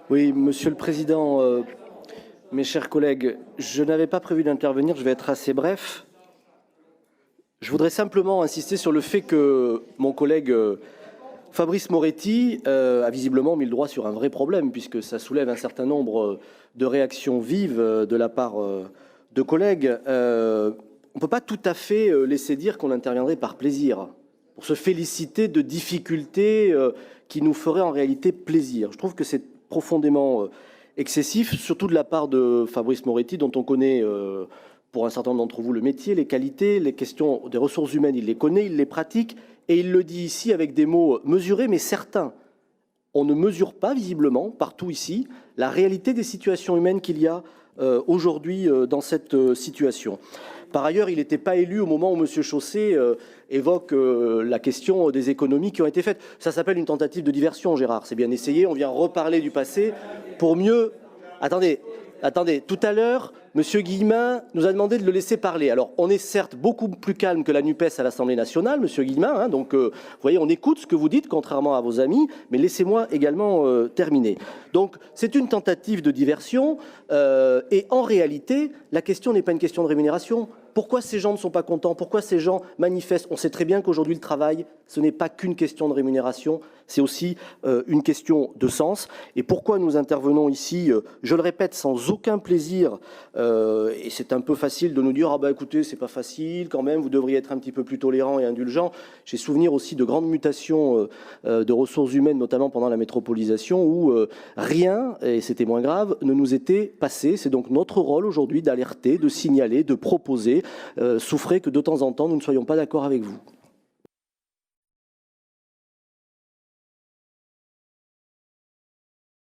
Oui, Monsieur le Président, mes chers collègues, je n'avais pas prévu d'intervenir, je vais être assez bref. Je voudrais simplement insister sur le fait que mon collègue Fabrice Moretti a visiblement mis le doigt sur un vrai problème, puisque ça soulève un certain nombre de réactions vives de la part de collègues. On ne peut pas tout à fait laisser dire qu'on interviendrait par plaisir, pour se féliciter de difficultés qui nous feraient en réalité plaisir. Je trouve que c'est profondément excessif, surtout de la part de Fabrice Moretti, dont on connaît pour un certain nombre d'entre vous le métier, les qualités, les questions des ressources humaines, il les connaît, il les pratique, et il le dit ici avec des mots mesurés mais certains. On ne mesure pas visiblement, partout ici, la réalité des situations humaines qu'il y a aujourd'hui dans cette situation. Par ailleurs, il n'était pas élu au moment où M. Chausset évoque la question des économies qui ont été faites. Ça s'appelle une tentative de diversion, Gérard. C'est bien essayé. On vient reparler du passé pour mieux... Attendez. Tout à l'heure, M. Guillemin nous a demandé de le laisser parler. Alors, on est certes beaucoup plus calme que la NUPES à l'Assemblée nationale, M. Guillemin. Donc, vous voyez, on écoute ce que vous dites, contrairement à vos amis. Mais laissez-moi également terminer. Donc, c'est une tentative de diversion. Et en réalité, la question n'est pas une question de rémunération. Pourquoi ces gens ne sont pas contents? Pourquoi ces gens manifestent? On sait très bien qu'aujourd'hui, le travail, ce n'est pas qu'une question de rémunération, c'est aussi une question de sens. Et pourquoi nous intervenons ici, je le répète, sans aucun plaisir, et c'est un peu facile de nous dire « Ah ben écoutez, c'est pas facile quand même, vous devriez être un petit peu plus tolérant et indulgent ». J'ai souvenir aussi de grandes mutations de ressources humaines, notamment pendant la métropolisation, où rien, et c'était moins grave, ne nous était passé. C'est donc notre rôle aujourd'hui d'alerter, de signaler, de proposer. Souffrez que de temps en temps, nous ne soyons pas d'accord avec vous.